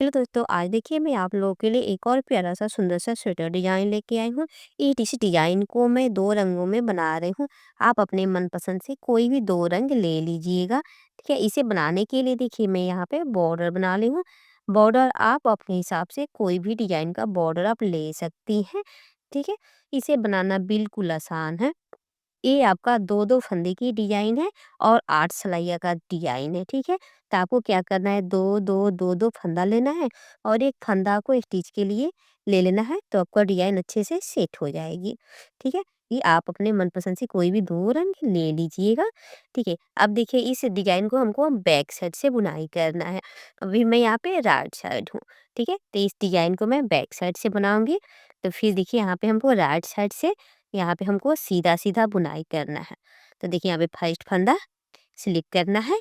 Hello दोस्तों, आज देखिए मैं आप लोगों के लिए एक और प्यारा सा सुंदर सा स्वेटर डिजाइन लेके आई हूँ। इस डिजाइन को मैं दो रंगों में बना रही हूँ। आप अपने मनपसंद से कोई भी दो रंग ले लीजिएगा। ठीक है, इसे बनाने के लिए देखिए मैं यहाँ पे बॉर्डर बना ली हूँ। बॉर्डर आप अपने हिसाब से कोई भी डिजाइन का बॉर्डर आप ले सकती हैं। ठीक है, इसे बनाना बिल्कुल आसान है। ये आपका 2-2 फंदे की डिज़ाइन है और 8 सलाइया का डिज़ाइन है, ठीक है? तो आपको क्या करना है, 2-2, 2-2 फंदा लेना है और एक फंदा को स्टिच के लिए ले लेना है, तो आपका डिज़ाइन अच्छे से सेट हो जाएगी, ठीक है? ये आप अपने मनपसंद से कोई भी 2 रंग ले लीजिएगा, ठीक है? अब देखिए इस डिज़ाइन को हमको बैक साइड से बुनाई करना है। अभी मैं यहाँ पे राइट साइड हूँ, ठीक है? तो इस डिज़ाइन को मैं बैक साइड से बनाऊँगी, तो फिर देखिए यहाँ पे हमको राइट साइड से यहाँ पे हमको सीधा-सीधा बुनाई करना है। तो देखिए यहाँ पे फर्स्ट फंदा स्लिप करना है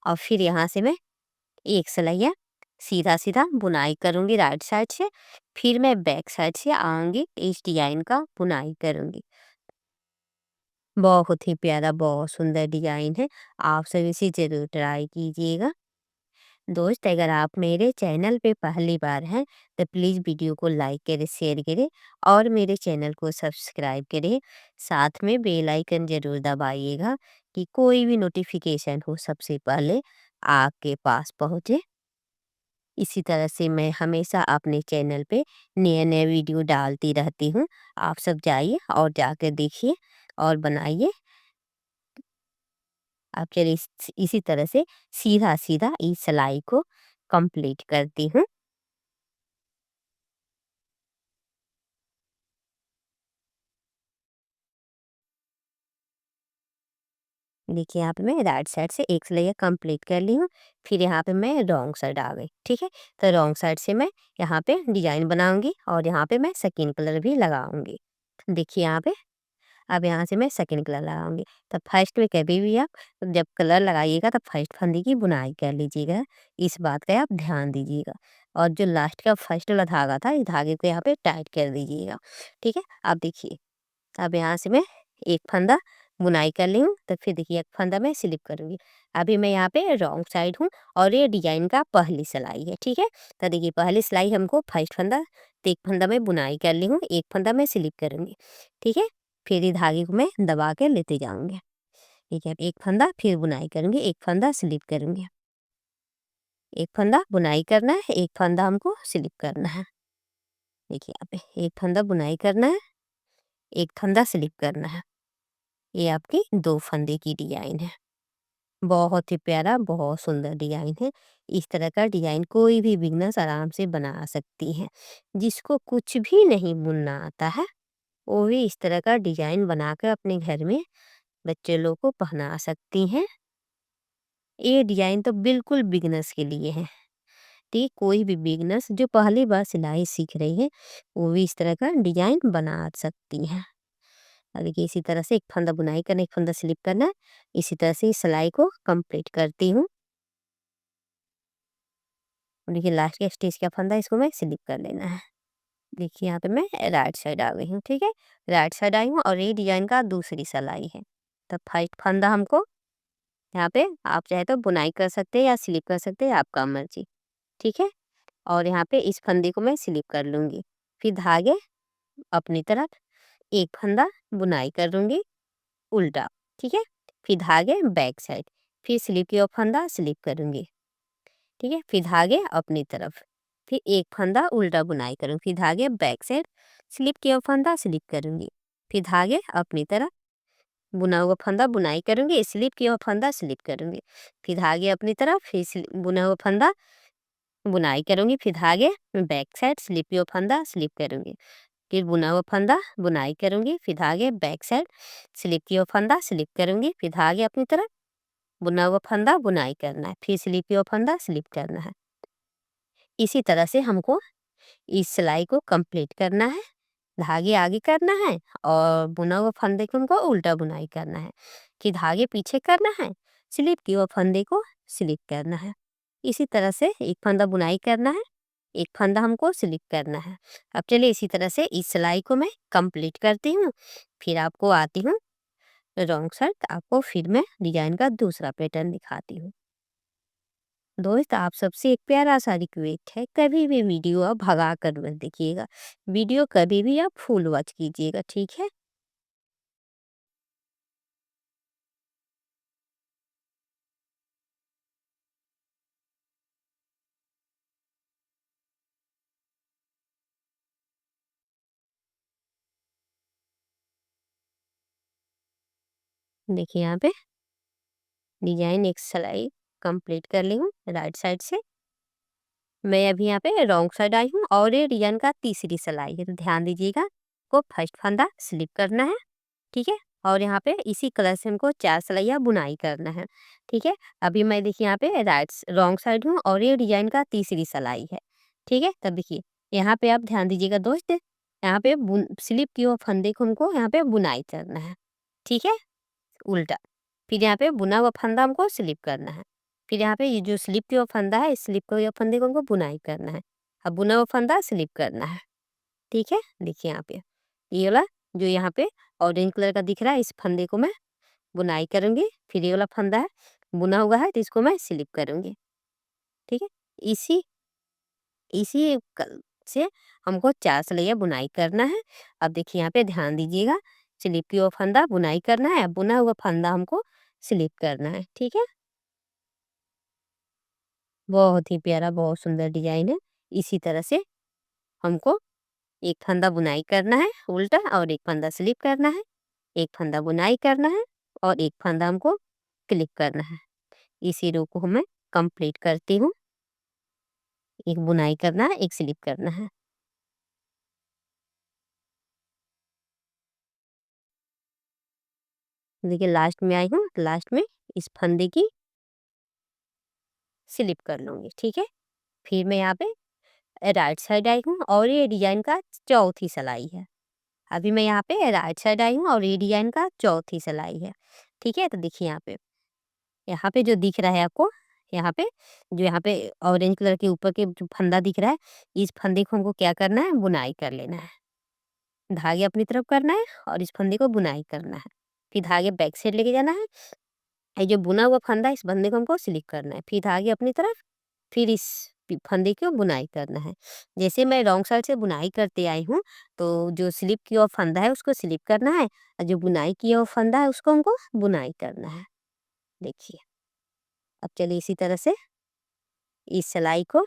और फिर यहाँ से मैं एक सलैया सीधा-सीधा बुनाई करूँगी राइट साइड से, फिर मैं बैक साइड से आऊँगी, इस डिज़ाइन का बुनाई करूँगी। बहुत ही प्यारा, बहुत सुंदर डिज़ाइन है। आप सब इसे ज़रूर ट्राई कीजिएगा। दोस्त, अगर आप मेरे चैनल पे पहली बार हैं तो प्लीज़ वीडियो को लाइक करें, शेयर करें और मेरे चैनल को सब्सक्राइब करें। साथ में बेल आइकन ज़रूर दबाइएगा कि कोई भी नोटिफिकेशन हो सबसे पहले आपके पास पहुँचे। इसी तरह से मैं हमेशा अपने चैनल पे नए-नए वीडियो डालती रहती हूँ। आप सब जाइए और जाकर देखिए और बनाइए। अब चलिए इसी तरह से सीधा-सीधा इस सिलाई को कंप्लीट करती हूँ। देखिए यहाँ पे मैं राइट साइड से एक सिलाई कंप्लीट कर ली हूँ। फिर यहाँ पे मैं रॉन्ग साइड आ गई, ठीक है? तो रॉन्ग साइड से मैं यहाँ पे डिजाइन बनाऊंगी और यहाँ पे मैं सेकंड कलर भी लगाऊंगी। देखिए यहाँ पे अब यहाँ से मैं सेकंड कलर लगाऊंगी। तो फर्स्ट में कभी भी आप जब कलर लगाइएगा तो फर्स्ट फंदे की बुनाई कर लीजिएगा। इस बात का आप ध्यान दीजिएगा। और जो लास्ट का फर्स्ट वाला धागा था, इस धागे को यहाँ पे टाइट कर दीजिएगा, ठीक है? अब देखिए, अब यहाँ से मैं एक फंदा बुनाई कर ली हूँ, तो फिर देखिए एक फंदा मैं स्लिप करूँगी। अभी मैं यहाँ पे रॉन्ग साइड हूँ और ये डिजाइन का पहली सिलाई है, ठीक है? तो देखिए पहली सिलाई हमको फर्स्ट फंदा, तो एक फंदा मैं बुनाई कर ली हूँ, एक फंदा मैं स्लिप करूँगी, ठीक है? फिर ये धागे को मैं दबा के लेते जाऊँगी, ठीक है? एक फंदा फिर बुनाई करूँगी, एक फंदा स्लिप करूँगी, एक फंदा बुनाई करना है, एक फंदा हमको स्लिप करना है। देखिए यहाँ पे एक फंदा बुनाई करना है, एक फंदा स्लिप करना है। ये आपकी 2 फंदे की डिज़ाइन है। बहुत ही प्यारा, बहुत सुंदर डिज़ाइन है। इस तरह का डिज़ाइन कोई भी बिगिनर्स आराम से बना सकती हैं। जिसको कुछ भी नहीं बुनना आता है, वो भी इस तरह का डिज़ाइन बनाकर अपने घर में बच्चे लोग को पहना सकती हैं। ये डिज़ाइन तो बिल्कुल बिगिनर्स के लिए है। तो कोई भी बिगिनर्स जो पहली बार सिलाई सीख रही है, वो भी इस तरह का डिज़ाइन बना सकती हैं। अब देखिए इसी तरह से एक फंदा बुनाई करना, एक फंदा स्लिप करना है। इसी तरह से इस सिलाई को कंप्लीट करती हूँ। और देखिए लास्ट के स्टिच का फंदा, इसको मैं स्लिप कर लेना है। देखिए यहाँ पे मैं राइट साइड आ गई हूँ, ठीक है? राइट साइड आई हूँ और ये डिजाइन का दूसरी सिलाई है। तो फर्स्ट फंदा हमको यहाँ पे आप चाहे तो बुनाई कर सकते हैं या स्लिप कर सकते हैं, आपका मर्जी, ठीक है? और यहाँ पे इस फंदे को मैं स्लिप कर लूंगी। फिर धागे अपनी तरफ, एक फंदा बुनाई कर लूंगी उल्टा, ठीक है? फिर धागे बैक साइड, फिर स्लिप की ओर फंदा स्लिप करूंगी, ठीक है? फिर धागे अपनी तरफ, फिर एक फंदा उल्टा बुनाई करूंगी, फिर धागे बैक साइड, स्लिप की ओर फंदा स्लिप करूंगी, फिर धागे अपनी तरफ, बुना हुआ फंदा बुनाई करूंगी, स्लिप की ओर फंदा स्लिप करूंगी, फिर धागे अपनी तरफ, फिर बुना हुआ फंदा बुनाई करूंगी, फिर धागे बैक साइड, स्लिप की ओर फंदा स्लिप करूंगी, फिर बुना हुआ फंदा बुनाई करूंगी, फिर धागे बैक साइड, स्लिप की ओर फंदा स्लिप करूंगी, फिर धागे अपनी तरफ, बुना हुआ फंदा बुनाई करना है, फिर स्लिप की ओर फंदा स्लिप करना है। इसी तरह से हमको इस सिलाई को कंप्लीट करना है। धागे आगे करना है और बुना हुआ फंदे को हमको उल्टा बुनाई करना है, कि धागे पीछे करना है, स्लिप की ओर फंदे को स्लिप करना है। इसी तरह से एक फंदा बुनाई करना है, एक फंदा हमको स्लिप करना है। अब चलिए इसी तरह से इस सिलाई को मैं कंप्लीट करती हूँ, फिर आपको आती हूँ रॉन्ग साइड, आपको फिर मैं डिजाइन का दूसरा पैटर्न दिखाती हूँ। दोस्त आप सबसे एक प्यारा सा रिक्वेस्ट है, कभी भी वीडियो आप भगा कर मत देखिएगा। वीडियो कभी भी आप फुल वॉच कीजिएगा, ठीक है? देखिए यहाँ पे डिजाइन एक सिलाई कंप्लीट कर ली हूँ राइट साइड से। मैं अभी यहाँ पे रॉन्ग साइड आई हूँ और ये डिजाइन का तीसरी सिलाई है, तो ध्यान दीजिएगा। को फर्स्ट फंदा स्लिप करना है, ठीक है? और यहाँ पे इसी कलर से हमको 4 सिलाइयाँ बुनाई करना है, ठीक है? अभी मैं देखिए यहाँ पे रॉन्ग साइड हूँ और ये डिजाइन का तीसरी सिलाई है, ठीक है? तब देखिए यहाँ पे आप ध्यान दीजिएगा दोस्त, यहाँ पे स्लिप की हुआ फंदे को हमको यहाँ पे बुनाई करना है, ठीक है? उल्टा। फिर यहाँ पे बुना हुआ फंदा हमको स्लिप करना है। फिर यहाँ पे ये जो स्लिप की हुआ फंदा है, इस स्लिप के हुए फंदे को हमको बुनाई करना है। अब बुना हुआ फंदा स्लिप करना है, ठीक है? देखिए यहाँ पे ये वाला जो यहाँ पे ऑरेंज कलर का दिख रहा है, इस फंदे को मैं बुनाई करूंगी। फिर ये वाला फंदा है बुना हुआ है, तो इसको मैं स्लिप करूंगी, ठीक है? इसी इसी से हमको 4 सिलाइयाँ बुनाई करना है। अब देखिए यहाँ पे ध्यान दीजिएगा, स्लिप की ओर फंदा बुनाई करना है, बुना हुआ फंदा हमको स्लिप करना है, ठीक है? बहुत ही प्यारा, बहुत सुंदर डिजाइन है। इसी तरह से हमको एक फंदा बुनाई करना है उल्टा और एक फंदा स्लिप करना है, एक फंदा बुनाई करना है और एक फंदा हमको क्लिप करना है। इसी रो को मैं कंप्लीट करती हूँ। एक बुनाई करना है, एक स्लिप करना है। देखिए लास्ट में आई हूँ, लास्ट में इस फंदे की स्लिप कर लूंगी, ठीक है? फिर मैं यहाँ पे राइट साइड आई हूँ और ये डिजाइन का चौथी सिलाई है। अभी मैं यहाँ पे राइट साइड आई हूँ और ये डिजाइन का चौथी सिलाई है, ठीक है? तो देखिए यहाँ पे जो दिख रहा है आपको, यहाँ पे जो यहाँ पे ऑरेंज कलर के ऊपर के जो फंदा दिख रहा है, इस फंदे को हमको क्या करना है, बुनाई कर लेना है। धागे अपनी तरफ करना है और इस फंदे को बुनाई करना है। फिर धागे बैक साइड लेके जाना है। ये जो बुना हुआ फंदा है, इस फंदे को हमको स्लिप करना है। फिर धागे अपनी तरफ, फिर इस फंदे की बुनाई करना है। जैसे मैं रॉन्ग साइड से बुनाई करते आई हूँ, तो जो स्लिप की ओर फंदा है उसको स्लिप करना है और जो बुनाई की ओर फंदा है उसको हमको बुनाई करना है। देखिए अब चलिए इसी तरह से इस सिलाई को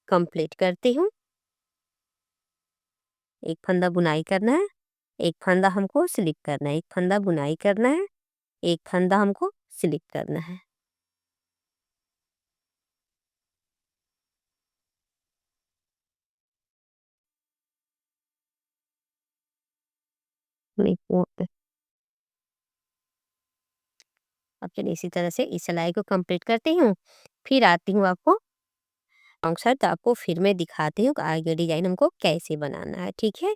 कंप्लीट करती हूँ। एक फंदा बुनाई करना है, एक फंदा हमको स्लिप करना है, एक फंदा बुनाई करना है, एक फंदा हमको स्लिप करना है। अब चलिए इसी तरह से इस सिलाई को कंप्लीट करती हूँ। फिर आती हूँ आपको रॉन्ग साइड, तो आपको फिर मैं दिखाती हूँ कि आगे डिजाइन हमको कैसे बनाना है, ठीक है?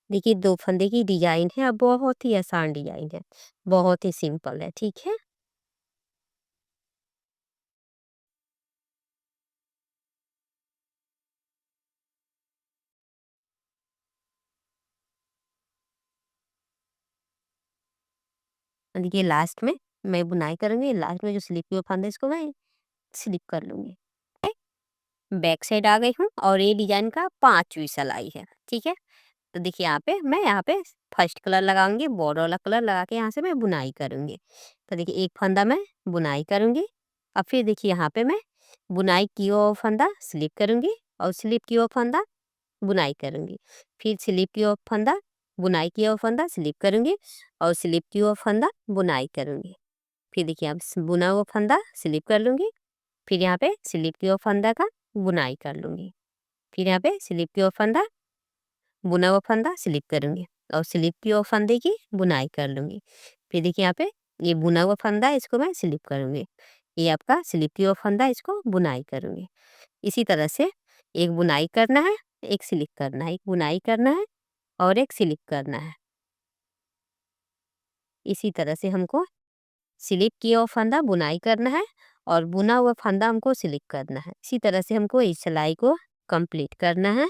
देखिए 2 फंदे की डिजाइन है, अब बहुत ही आसान डिजाइन है, बहुत ही सिंपल है, ठीक है? देखिए लास्ट में मैं बुनाई करूंगी, लास्ट में जो स्लिप की फंदा है इसको मैं स्लिप कर लूंगी। बैक साइड आ गई हूँ और ये डिजाइन का 5वीं सिलाई है, ठीक है? तो देखिए यहाँ पे फर्स्ट कलर लगाऊंगी, बॉर्डर वाला कलर लगा के यहाँ से मैं बुनाई करूंगी। तो देखिए एक फंदा मैं बुनाई करूंगी और फिर देखिए यहाँ पे मैं बुनाई की ओर फंदा स्लिप करूंगी और स्लिप की ओर फंदा बुनाई करूंगी। फिर स्लिप की ओर फंदा बुनाई की ओर फंदा स्लिप करूंगी और स्लिप की ओर फंदा बुनाई करूंगी। फिर देखिए अब बुना हुआ फंदा स्लिप कर लूंगी, फिर यहाँ पे स्लिप की ओर फंदा का बुनाई कर लूंगी। फिर यहाँ पे स्लिप की ओर फंदा बुना हुआ फंदा स्लिप करूंगी और स्लिप की ओर फंदे की बुनाई कर लूंगी। फिर देखिए यहाँ पे ये बुना हुआ फंदा है, इसको मैं स्लिप करूंगी। ये आपका स्लिप की ओर फंदा है, इसको बुनाई करूंगी। इसी तरह से एक बुनाई करना है, एक स्लिप करना है, एक बुनाई करना है और एक स्लिप करना है। इसी तरह से हमको स्लिप की ओर फंदा बुनाई करना है और बुना हुआ फंदा हमको स्लिप करना है। इसी तरह से हमको इस सिलाई को कंप्लीट करना है,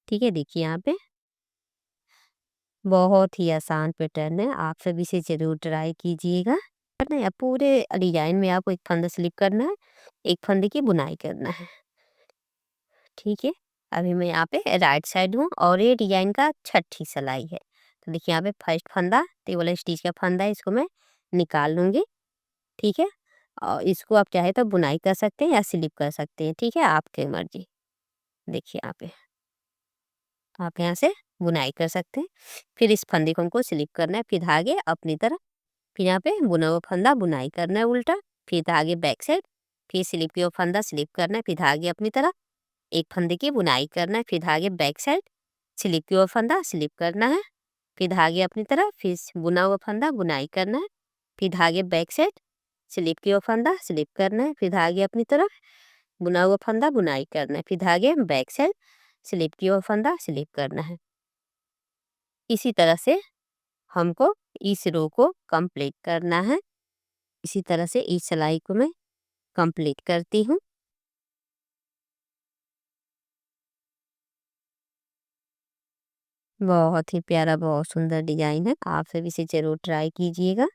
ठीक है? देखिए यहाँ पे बहुत ही आसान पैटर्न है, आप सब इसे ज़रूर ट्राई कीजिएगा। करना है पूरे डिज़ाइन में आपको एक फंदा स्लिप करना है, एक फंदे की बुनाई करना है, ठीक है? अभी मैं यहाँ पे राइट साइड हूँ और ये डिज़ाइन का छठी सिलाई है। तो देखिए यहाँ पे फर्स्ट फंदा, तो ये वाला स्टिच का फंदा है, इसको मैं निकाल लूँगी, ठीक है? और इसको आप चाहे तो बुनाई कर सकते हैं या स्लिप कर सकते हैं, ठीक है? आपकी मर्ज़ी। देखिए यहाँ पे आप यहाँ से बुनाई कर सकते हैं। फिर इस फंदे को हमको स्लिप करना है, फिर धागे अपनी तरफ, फिर यहाँ पे बुना हुआ फंदा बुनाई करना है उल्टा, फिर धागे बैक साइड, फिर स्लिप किया हुआ फंदा स्लिप करना है, फिर धागे अपनी तरफ, एक फंदे की बुनाई करना है, फिर धागे बैक साइड, स्लिप किया हुआ फंदा स्लिप करना है, फिर धागे अपनी तरफ, फिर बुना हुआ फंदा बुनाई करना है, फिर धागे बैक साइड, स्लिप किया हुआ फंदा स्लिप करना है, फिर धागे अपनी तरफ, बुना हुआ फंदा बुनाई करना है, फिर धागे बैक साइड, स्लिप किया हुआ फंदा स्लिप करना है। इसी तरह से हमको इस रो को कंप्लीट करना है। इसी तरह से इस सिलाई को मैं कंप्लीट करती हूँ। बहुत ही प्यारा, बहुत सुंदर डिजाइन है, आप सब इसे जरूर ट्राई कीजिएगा,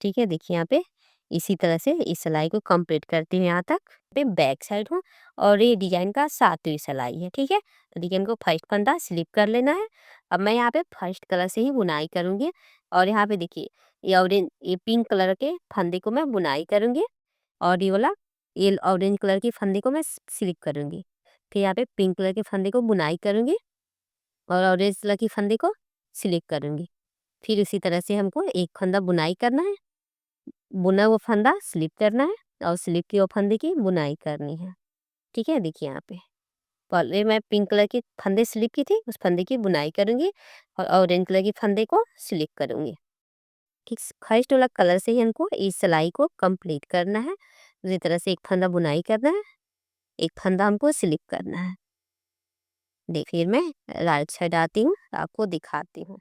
ठीक है? देखिए यहाँ पे इसी तरह से इस सिलाई को कंप्लीट करती हूँ यहाँ तक। पे बैक साइड हूँ और ये डिजाइन का 7वीं सिलाई है, ठीक है? तो देखिए हमको फर्स्ट फंदा स्लिप कर लेना है। अब मैं यहाँ पे फर्स्ट कलर से ही बुनाई करूंगी और यहाँ पे देखिए ये ऑरेंज, ये पिंक कलर के फंदे को मैं बुनाई करूंगी और ये वाला ये ऑरेंज कलर की फंदे को मैं स्लिप करूंगी। फिर यहाँ पे पिंक कलर के फंदे को बुनाई करूंगी और ऑरेंज कलर की फंदे को स्लिप करूंगी। फिर उसी तरह से हमको एक फंदा बुनाई करना है, बुना हुआ फंदा स्लिप करना है और स्लिप की वो फंदे की बुनाई करनी है, ठीक है? देखिए यहाँ पे पहले मैं पिंक कलर की फंदे स्लिप की थी, उस फंदे की बुनाई करूंगी और ऑरेंज कलर की फंदे को स्लिप करूंगी, ठीक? फर्स्ट वाला कलर से ही हमको इस सिलाई को कंप्लीट करना है। उसी तरह से एक फंदा बुनाई करना है, एक फंदा हमको स्लिप करना है। देखिए मैं राइट साइड आती हूँ, आपको दिखाती हूँ।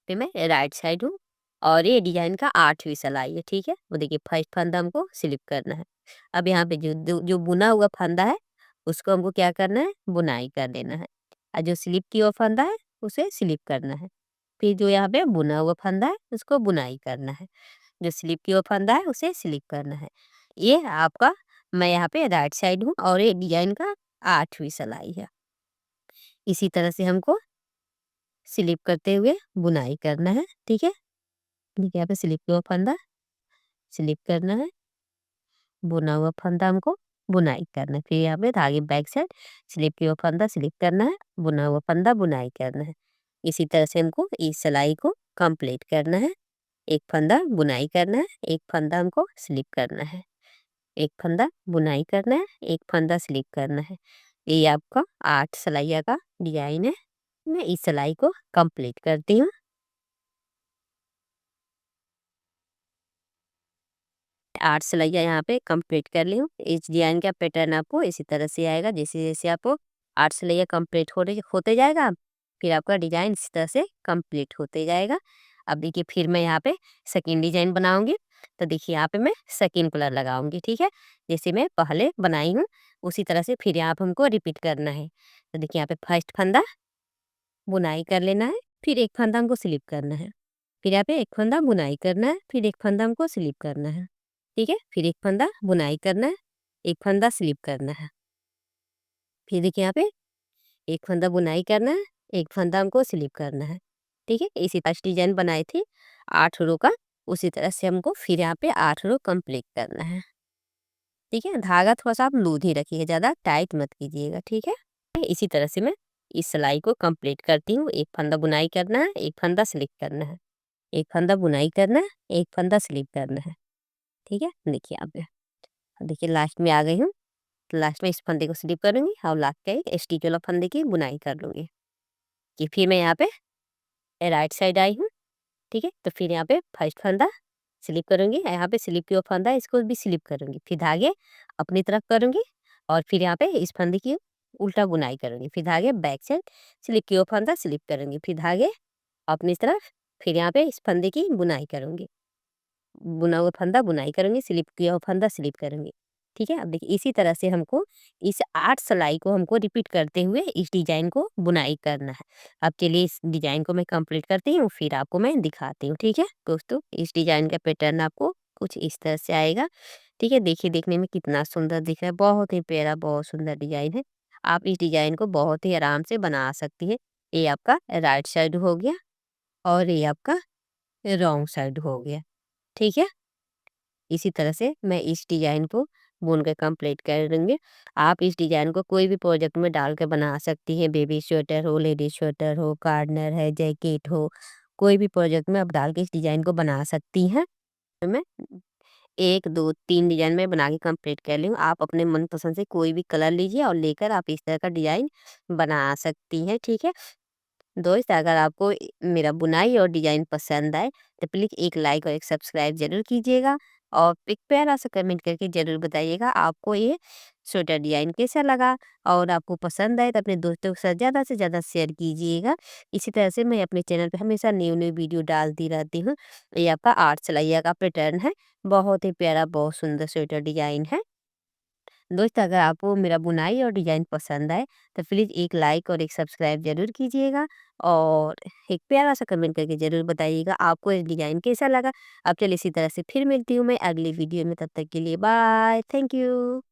पे मैं राइट साइड हूँ और ये डिजाइन का 8वीं सिलाई है, ठीक है? वो देखिए फर्स्ट फंदा हमको स्लिप करना है। अब यहाँ पे जो बुना हुआ फंदा है उसको हमको क्या करना है, बुनाई कर देना है, और जो स्लिप की हुआ फंदा है उसे स्लिप करना है। फिर जो यहाँ पे बुना हुआ फंदा है उसको बुनाई करना है, जो स्लिप की हुआ फंदा है उसे स्लिप करना है। ये आपका, मैं यहाँ पे राइट साइड हूँ और ये डिजाइन का 8वीं सिलाई है। इसी तरह से हमको स्लिप करते हुए बुनाई करना है, ठीक है? देखिए यहाँ पे स्लिप किया हुआ फंदा स्लिप करना है, बुना हुआ फंदा हमको बुनाई करना है, फिर यहाँ पे धागे बैक साइड स्लिप किया हुआ फंदा स्लिप करना है, बुना हुआ फंदा बुनाई करना है। इसी तरह से हमको इस सिलाई को कंप्लीट करना है। एक फंदा बुनाई करना है, एक फंदा हमको स्लिप करना है, एक फंदा बुनाई करना है, एक फंदा स्लिप करना है। ये आपका 8 सिलाइया का डिजाइन है। मैं इस सिलाई को कंप्लीट करती हूँ। 8 सिलाइयाँ यहाँ पे कंप्लीट कर ली हूँ। इस डिजाइन का पैटर्न आपको इसी तरह से आएगा, जैसे जैसे आपको 8 सिलाइयाँ कंप्लीट होते जाएगा, फिर आपका डिजाइन इस तरह से कंप्लीट होते जाएगा। अब देखिए फिर मैं यहाँ पे सेकंड डिजाइन बनाऊंगी, तो देखिए यहाँ पे मैं सेकंड कलर लगाऊंगी, ठीक है? जैसे मैं पहले बनाई हूँ उसी तरह से फिर यहाँ पे हमको रिपीट करना है। तो देखिए यहाँ पे फर्स्ट फंदा बुनाई कर लेना है, फिर एक फंदा हमको स्लिप करना है, फिर यहाँ पे एक फंदा बुनाई करना है, फिर एक फंदा हमको स्लिप करना है, ठीक है? फिर एक फंदा बुनाई करना है, एक फंदा स्लिप करना है, फिर देखिए यहाँ पे एक फंदा बुनाई करना है, एक फंदा हमको स्लिप करना है, ठीक है? इसी फर्स्ट डिजाइन बनाई थी 8 रो का, उसी तरह से हमको फिर यहाँ पे 8 रो कंप्लीट करना है, ठीक है? धागा थोड़ा सा आप लूज ही रखिए, ज़्यादा टाइट मत कीजिएगा, ठीक है? इसी तरह से मैं इस सिलाई को कंप्लीट करती हूँ। एक फंदा बुनाई करना है, एक फंदा स्लिप करना है, एक फंदा बुनाई करना है, एक फंदा स्लिप करना है, ठीक है? देखिए आप, देखिए लास्ट में आ गई हूँ। तो लास्ट में इस फंदे को स्लिप करूंगी और लास्ट का एक स्टिच वाला फंदे की बुनाई कर लूंगी, कि फिर मैं यहाँ पे राइट साइड आई हूँ, ठीक है? तो फिर यहाँ पे फर्स्ट फंदा स्लिप करूंगी, यहाँ पे स्लिप की वो फंदा है, इसको भी स्लिप करूंगी, फिर धागे अपनी तरफ करूंगी और फिर यहाँ पे इस फंदे की उल्टा बुनाई करूंगी, फिर धागे बैक साइड स्लिप की वो फंदा स्लिप करूंगी, फिर धागे अपनी तरफ, फिर यहाँ पे इस फंदे की बुनाई करूंगी, बुना हुआ फंदा बुनाई करूंगी, स्लिप किया हुआ फंदा स्लिप करूंगी, ठीक है। अब देखिए इसी तरह से हमको इस 8 सिलाई को हमको रिपीट करते हुए इस डिजाइन को बुनाई करना है। अब चलिए इस डिजाइन को मैं कंप्लीट करती हूँ, फिर आपको मैं दिखाती हूँ। ठीक है दोस्तों, इस डिजाइन का पैटर्न आपको कुछ इस तरह से आएगा। ठीक है, देखिए देखने में कितना सुंदर दिख रहा है, बहुत ही प्यारा, बहुत सुंदर डिजाइन है। आप इस डिजाइन को बहुत ही आराम से बना सकती है। ये आपका राइट साइड हो गया और ये आपका रॉन्ग साइड हो गया। ठीक है, इसी तरह से मैं इस डिजाइन को बुन के कंप्लीट कर दूंगी। आप इस डिजाइन को कोई भी प्रोजेक्ट में डाल के बना सकती हैं। बेबी स्वेटर हो, लेडीज स्वेटर हो, कार्डनर है, जैकेट हो, कोई भी प्रोजेक्ट में आप डाल के इस डिजाइन को बना सकती हैं। तो मैं 1, 2, 3 डिजाइन में बना के कंप्लीट कर ली हूँ। आप अपने मनपसंद से कोई भी कलर लीजिए और लेकर आप इस तरह का डिजाइन बना सकती हैं। ठीक है दोस्त, अगर आपको मेरा बुनाई और डिजाइन पसंद आए तो प्लीज़ एक लाइक और एक सब्सक्राइब ज़रूर कीजिएगा और एक प्यारा सा कमेंट करके ज़रूर बताइएगा आपको ये स्वेटर डिजाइन कैसा लगा। और आपको पसंद आए तो अपने दोस्तों के साथ ज़्यादा से ज़्यादा शेयर कीजिएगा। इसी तरह से मैं अपने चैनल पे हमेशा न्यू न्यू वीडियो डालती रहती हूँ। ये आपका 8 सिलाइया का पैटर्न है, बहुत ही प्यारा, बहुत सुंदर स्वेटर डिजाइन है। दोस्त, अगर आपको मेरा बुनाई और डिज़ाइन पसंद आए तो प्लीज़ एक लाइक और एक सब्सक्राइब ज़रूर कीजिएगा और एक प्यारा सा कमेंट करके ज़रूर बताइएगा आपको ये डिज़ाइन कैसा लगा। अब चलिए इसी तरह से फिर मिलती हूँ मैं अगली वीडियो में, तब तक के लिए बाय, थैंक यू।